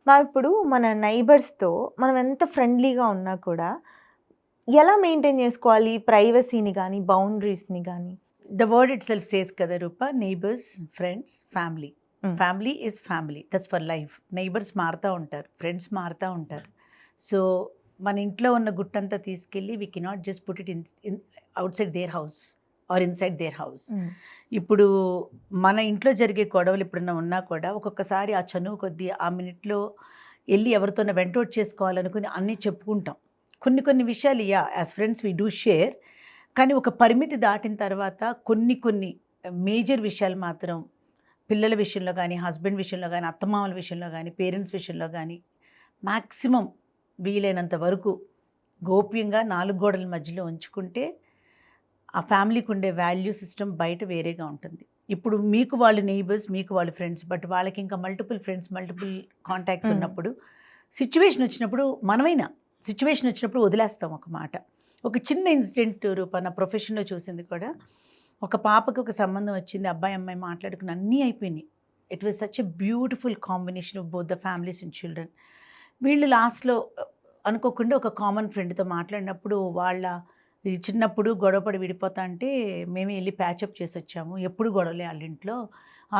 ఇప్పుడు మన నైబర్స్‌తో మనం ఎంత ఫ్రెండ్లీగా ఉన్నా కూడా ఎలా మెయింటైన్ చేసుకోవాలి ప్రైవసీని గాని, బౌండరీస్‌ని గాని? The word itself says కదా రూప, neighbors, friends, family. Family is family, that's for life. Neighbours మారుతూ ఉంటారు, ఫ్రెండ్స్ మారుతూ ఉంటారు. సో మన ఇంట్లో ఉన్న గుట్టంతా తీసుకెళ్ళి we cannot just put it in outside their house or inside their house. ఇప్పుడు మన ఇంట్లో జరిగే గొడవలు ఎప్పుడన్నా ఉన్నా కూడా ఒక్కొక్కసారి ఆ చనువు కొద్దీ ఆ మినిట్లో వెళ్ళి ఎవరితోనో వెంటౌట్ చేసుకోవాలనుకుని అన్నీ చెప్పుకుంటాం. కొన్ని విషయాలు as friends we do share. కానీ ఒక పరిమితి దాటిన తర్వాత కొన్ని మేజర్ విషయాలు మాత్రం పిల్లల విషయంలో కానీ, హస్బెండ్ విషయంలో కానీ, అత్తమామల విషయంలో కానీ, పేరెంట్స్ విషయంలో కానీ మ్యాక్సిమం వీలైనంత వరకు గోప్యంగా 4 గోడల మధ్యలో ఉంచుకుంటే ఆ ఫ్యామిలీకి ఉండే వాల్యూ సిస్టమ్ బయట వేరేగా ఉంటుంది. ఇప్పుడు మీకు వాళ్ళు నైబర్స్, మీకు వాళ్ళు ఫ్రెండ్స్, బట్ వాళ్ళకి ఇంకా మల్టిపుల్ ఫ్రెండ్స్, మల్టిపుల్ కాంటాక్ట్స్ ఉన్నప్పుడు సిచ్యువేషన్ వచ్చినప్పుడు సిచ్యువేషన్ వచ్చినప్పుడు వదిలేస్తాం ఒక మాట. ఒక చిన్న ఇన్సిడెంట్ రూపా నా ప్రొఫెషన్లో చూసింది కూడా. ఒక పాపకి ఒక సంబంధం వచ్చింది, అబ్బాయి అమ్మాయి మాట్లాడుకుని అన్నీ అయిపోయినాయి. It was such a beautiful combination of both the families and children. వీళ్ళు లాస్ట్లో అనుకోకుండా ఒక కామన్ ఫ్రెండ్తో మాట్లాడినప్పుడు వాళ్ళ చిన్నప్పుడు గొడవపడి విడిపోతా అంటే మేమే వెళ్ళి ప్యాచప్ చేసి వచ్చాము, ఎప్పుడు గొడవలే వాళ్ళ ఇంట్లో,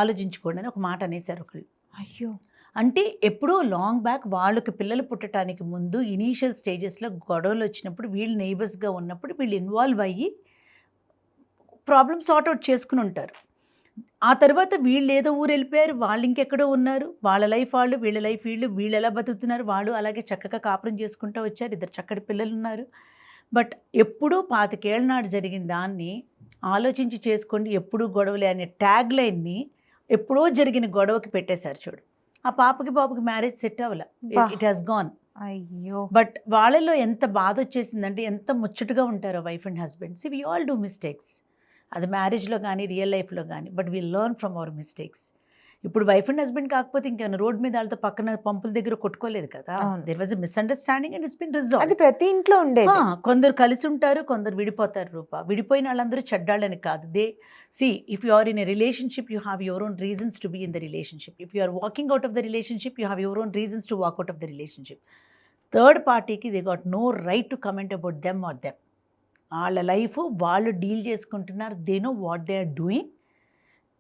ఆలోచించుకోండి అని ఒక మాట అనేసారు ఒకళ్ళు. అయ్యో! అంటే ఎప్పుడో లాంగ్ బ్యాక్ వాళ్ళకి పిల్లలు పుట్టడానికి ముందు ఇనీషియల్ స్టేజెస్లో గొడవలు వచ్చినప్పుడు వీళ్ళు నైబర్స్గా ఉన్నప్పుడు వీళ్ళు ఇన్వాల్వ్ అయ్యి ప్రాబ్లమ్ సార్ట్అవుట్ చేసుకుని ఉంటారు. ఆ తర్వాత వీళ్ళు ఏదో ఊరు వెళ్ళిపోయారు, వాళ్ళు ఇంకెక్కడో ఉన్నారు, వాళ్ళ లైఫ్ వాళ్ళు, వీళ్ళ లైఫ్ వీళ్ళు, వీళ్ళు ఎలా బతుకుతున్నారు, వాళ్ళు అలాగే చక్కగా కాపురం చేసుకుంటూ వచ్చారు, 2 చక్కటి పిల్లలు ఉన్నారు. బట్ ఎప్పుడూ 25 ఏళ్ల నాడు జరిగిన దాన్ని ఆలోచించి చేసుకోండి, ఎప్పుడూ గొడవలే అనే ట్యాగ్ లైన్ని ఎప్పుడో జరిగిన గొడవకి పెట్టేశారు చూడు. ఆ పాపకి బాబుకి మ్యారేజ్ సెట్ అవ్వలే, ఇట్ హాస్ గాన్. అయ్యో! బట్ వాళ్ళలో ఎంత బాధ వచ్చేసిందంటే, ఎంత ముచ్చటగా ఉంటారో wife and husbands. We all do mistakes, అది మ్యారేజ్లో కానీ రియల్ లైఫ్లో కానీ, but we learn from our mistakes. ఇప్పుడు వైఫ్ అండ్ హస్బెండ్ కాకపోతే ఇంకేమైనా రోడ్ మీద వాళ్ళతో పక్కన పంపుల దగ్గర కొట్టుకోలేదు కదా. There was a misunderstanding and it's been resolved. అది ప్రతి ఇంట్లో ఉండేది. కొందరు కలిసి ఉంటారు, కొందరు విడిపోతారు రూపా. విడిపోయిన వాళ్ళందరూ చెడ్డాళ్ళని కాదు. If you are in a relationship, you have your own reasons to be in the relationship. If you are walking out of the relationship, you have your own reasons to walk out of the relationship. Third పార్టీకి they got no right to comment about them or them. వాళ్ళ life వాళ్ళు deal చేసుకుంటున్నారు, they know what they are doing.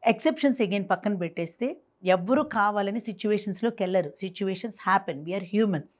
Exceptions again పక్కన పెట్టేస్తే ఎవ్వరూ కావాలని సిచ్యువేషన్స్లోకి వెళ్ళరు. Situations happen, we are humans.